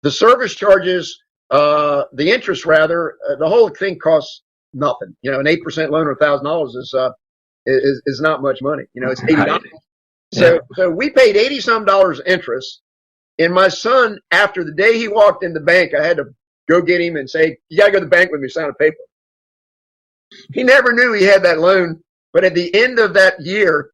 The service charges, the interest rather, the whole thing costs nothing. An 8% loan or $1,000 is not much money. It's $80. Right. So we paid 80 some dollars interest. And my son, after the day he walked in the bank, I had to go get him and say, "You got to go to the bank with me, sign a paper." He never knew he had that loan. But at the end of that year,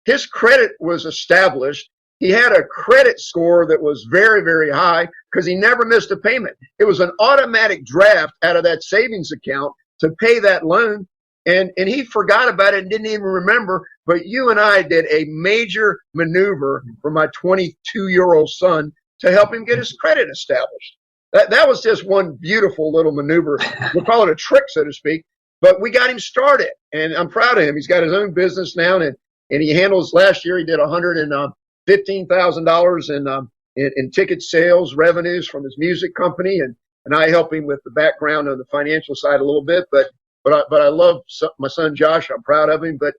his credit was established. He had a credit score that was very, very high because he never missed a payment. It was an automatic draft out of that savings account to pay that loan. And he forgot about it and didn't even remember. But you and I did a major maneuver for my 22-year-old son to help him get his credit established. That was just one beautiful little maneuver. We'll call it a trick, so to speak. But we got him started, and I'm proud of him. He's got his own business now, and he handles. Last year he did $115,000 in ticket sales revenues from his music company, and I help him with the background on the financial side a little bit. But I love my son Josh. I'm proud of him. But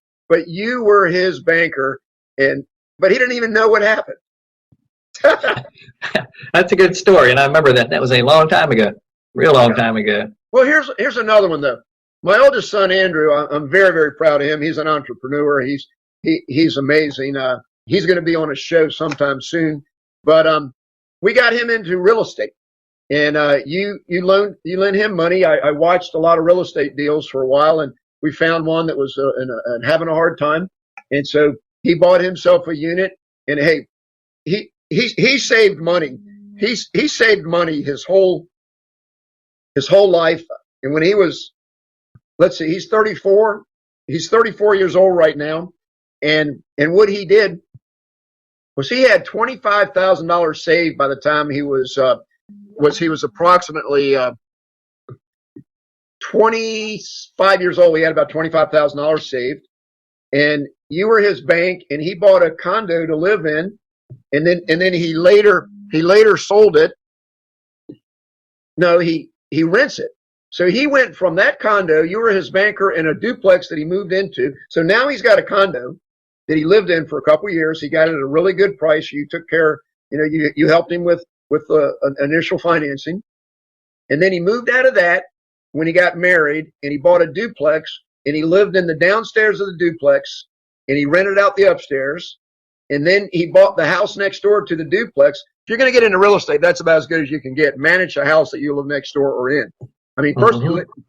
you were his banker, but he didn't even know what happened. That's a good story, and I remember that. That was a long time ago, real long time ago. Well, here's another one though. My oldest son Andrew, I'm very, very proud of him. He's an entrepreneur. He's amazing. He's going to be on a show sometime soon. But we got him into real estate, and you lend him money. I watched a lot of real estate deals for a while, and we found one that was having a hard time, and so he bought himself a unit. And hey, he saved money. He saved money his whole life. And when he was, let's see, he's 34. He's 34 years old right now. And what he did was he had $25,000 saved by the time he was approximately 25 years old. He had about $25,000 saved. And you were his bank, and he bought a condo to live in. And then he later sold it. No, he rents it. So he went from that condo, you were his banker, in a duplex that he moved into. So now he's got a condo that he lived in for a couple of years. He got it at a really good price. You took care, you helped him with initial financing. And then he moved out of that when he got married, and he bought a duplex, and he lived in the downstairs of the duplex, and he rented out the upstairs. And then he bought the house next door to the duplex. If you're going to get into real estate, that's about as good as you can get. Manage a house that you live next door or in. I mean,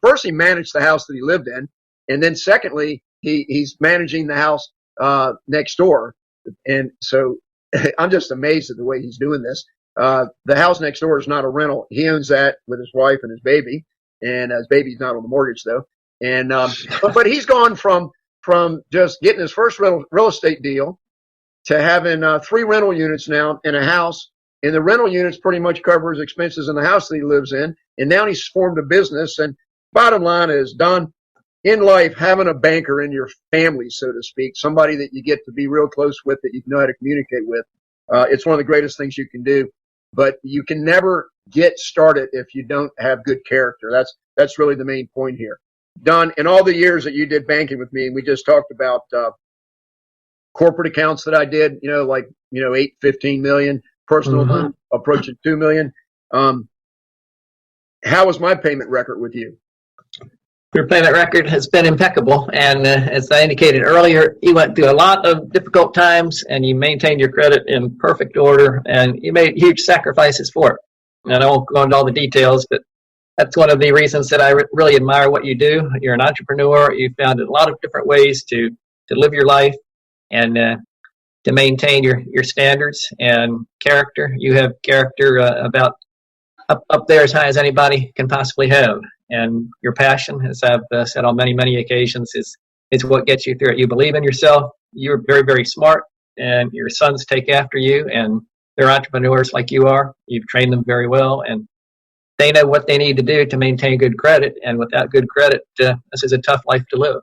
first he managed the house that he lived in, and then secondly, he's managing the house next door. And so I'm just amazed at the way he's doing this. The house next door is not a rental. He owns that with his wife and his baby, and his baby's not on the mortgage though. And but he's gone from just getting his first real estate deal to having 3 rental units now in a house. And the rental units pretty much cover his expenses in the house that he lives in. And now he's formed a business. And bottom line is, Don, in life, having a banker in your family, so to speak, somebody that you get to be real close with, that you know how to communicate with, it's one of the greatest things you can do. But you can never get started if you don't have good character. That's really the main point here. Don, in all the years that you did banking with me, and we just talked about corporate accounts that I did, 8, 15 million. Personal loan approaching 2 million. How was my payment record with you? Your payment record has been impeccable, and as I indicated earlier, you went through a lot of difficult times, and you maintained your credit in perfect order, and you made huge sacrifices for it. And I won't go into all the details, but that's one of the reasons that I really admire what you do. You're an entrepreneur. You found a lot of different ways to live your life and to maintain your standards and character. You have character about up there as high as anybody can possibly have. And your passion, as I've said on many, many occasions, is what gets you through it. You believe in yourself. You're very, very smart, and your sons take after you, and they're entrepreneurs like you are. You've trained them very well, and they know what they need to do to maintain good credit. And without good credit, this is a tough life to live.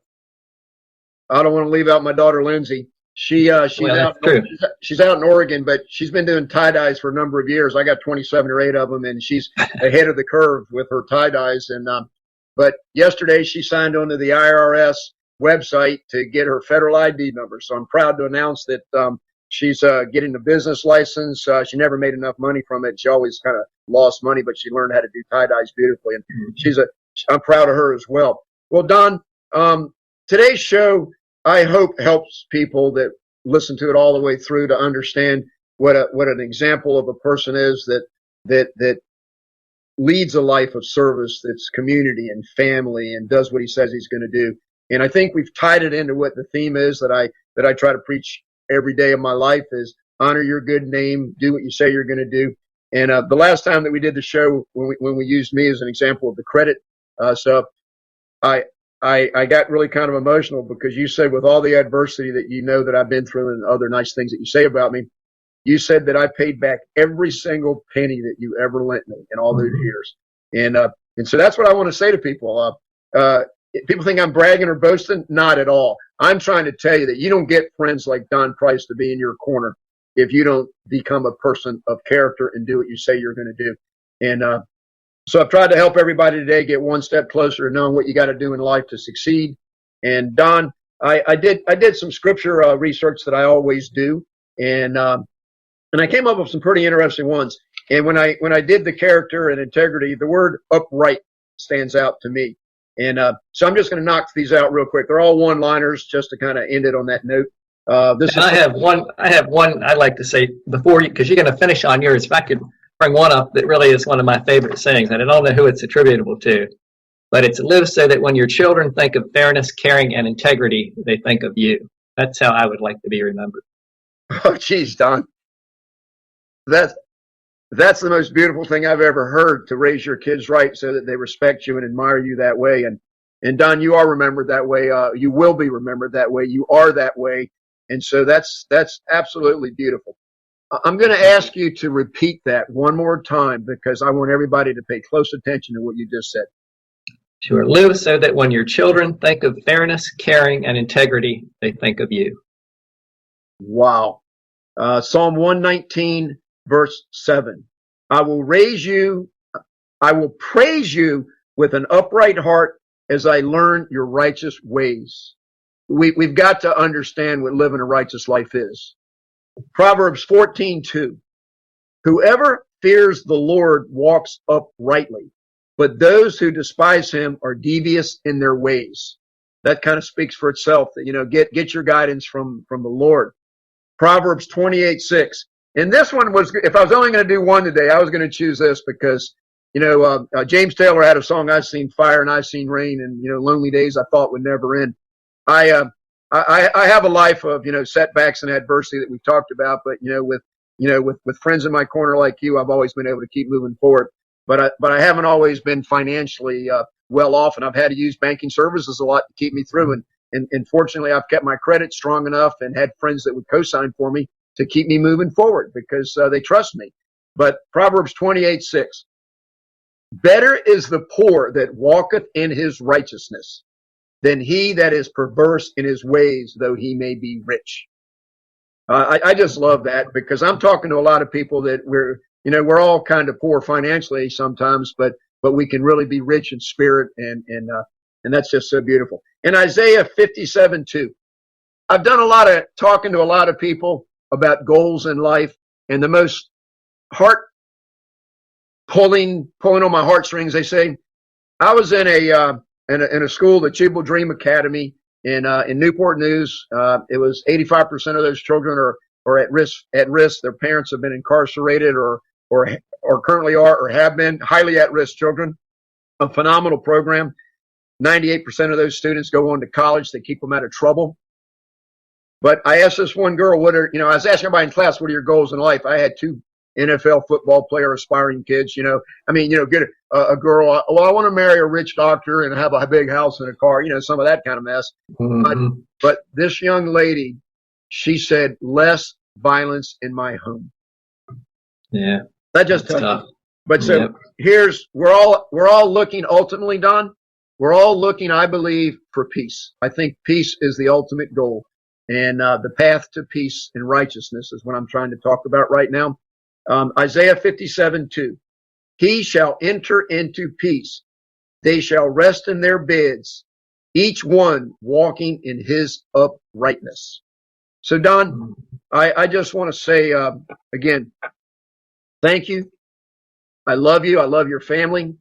I don't want to leave out my daughter, Lindsay. She's out in Oregon, but she's been doing tie-dyes for a number of years. I got 27 or 8 of them, and she's ahead of the curve with her tie-dyes. And but yesterday she signed onto the IRS website to get her federal ID number. So I'm proud to announce that she's getting a business license. She never made enough money from it. She always kind of lost money, but she learned how to do tie-dyes beautifully. And I'm proud of her as well. Well, Don, today's show, I hope, helps people that listen to it all the way through to understand what an example of a person is that leads a life of service, that's community and family, and does what he says he's going to do. And I think we've tied it into what the theme is that I try to preach every day of my life is honor your good name, do what you say you're going to do. And the last time that we did the show, when we used me as an example of the credit stuff, I got really kind of emotional because you said with all the adversity that you know that I've been through and other nice things that you say about me, you said that I paid back every single penny that you ever lent me in all those years. And so that's what I want to say to people. People think I'm bragging or boasting. Not at all. I'm trying to tell you that you don't get friends like Don Price to be in your corner if you don't become a person of character and do what you say you're going to do. And so I've tried to help everybody today get one step closer to knowing what you got to do in life to succeed. And Don, I did some scripture research that I always do, and I came up with some pretty interesting ones. And when I did the character and integrity, the word upright stands out to me. And so I'm just going to knock these out real quick. They're all one-liners, just to kind of end it on that note. I have one I'd like to say before you, because you're going to finish on yours. If I could bring one up that really is one of my favorite sayings, and I don't know who it's attributable to, but it's live so that when your children think of fairness, caring, and integrity, they think of you. That's how I would like to be remembered. Oh, geez, Don. That's the most beautiful thing I've ever heard, to raise your kids right so that they respect you and admire you that way. And Don, you are remembered that way. You will be remembered that way. You are that way. And so that's absolutely beautiful. I'm going to ask you to repeat that one more time because I want everybody to pay close attention to what you just said. Sure. Live so that when your children think of fairness, caring, and integrity, they think of you. Wow. Psalm 119, verse 7. I will praise you with an upright heart as I learn your righteous ways. We've got to understand what living a righteous life is. Proverbs 14:2. Whoever fears the Lord walks uprightly, but those who despise him are devious in their ways. That kind of speaks for itself. That get your guidance from the Lord. Proverbs 28:6. And this one was, if I was only going to do one today, I was going to choose this because, James Taylor had a song, I've seen fire and I've seen rain, and, lonely days I thought would never end. I have a life of, setbacks and adversity that we've talked about, but, with friends in my corner like you, I've always been able to keep moving forward. But I haven't always been financially well off, and I've had to use banking services a lot to keep me through. And fortunately, I've kept my credit strong enough and had friends that would co-sign for me to keep me moving forward because they trust me. But Proverbs 28:6. Better is the poor that walketh in his righteousness than he that is perverse in his ways, though he may be rich. I just love that because I'm talking to a lot of people that we're all kind of poor financially sometimes, but we can really be rich in spirit, and that's just so beautiful. In Isaiah 57:2, I've done a lot of talking to a lot of people about goals in life, and the most pulling on my heartstrings, they say, I was in a school, the Chibble Dream Academy in Newport News. It was 85% of those children are at risk. Their parents have been incarcerated or currently are or have been highly at risk children. A phenomenal program. 98% of those students go on to college. They keep them out of trouble. But I asked this one girl, I was asking everybody in class, what are your goals in life? I had 2 NFL football player aspiring kids, get a girl. Well, I want to marry a rich doctor and have a big house and a car, some of that kind of mess. Mm-hmm. But this young lady, she said, less violence in my home. Yeah. That just touched me. But so we're all looking ultimately, Don, we're all looking, I believe, for peace. I think peace is the ultimate goal. And the path to peace and righteousness is what I'm trying to talk about right now. Isaiah 57:2. He shall enter into peace. They shall rest in their beds, each one walking in his uprightness. So, Don, I just want to say again, thank you. I love you. I love your family.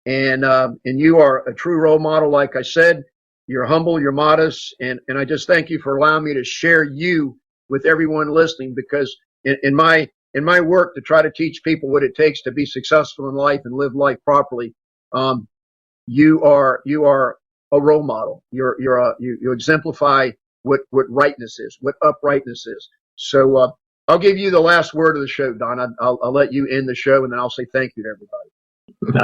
And you are a true role model. Like I said, you're humble, you're modest. And I just thank you for allowing me to share you with everyone listening, because in my work to try to teach people what it takes to be successful in life and live life properly, you are a role model. You exemplify what rightness is, what uprightness is. So I'll give you the last word of the show, Don. I'll let you end the show, and then I'll say thank you to everybody.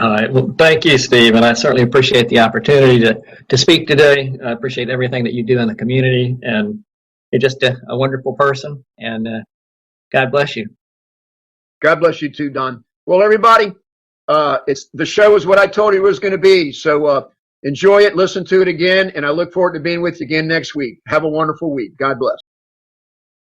All right. Well, thank you, Steve, and I certainly appreciate the opportunity to speak today. I appreciate everything that you do in the community, and you're just a wonderful person, and God bless you. God bless you too, Don. Well, everybody, the show is what I told you it was going to be. So enjoy it, listen to it again, and I look forward to being with you again next week. Have a wonderful week. God bless.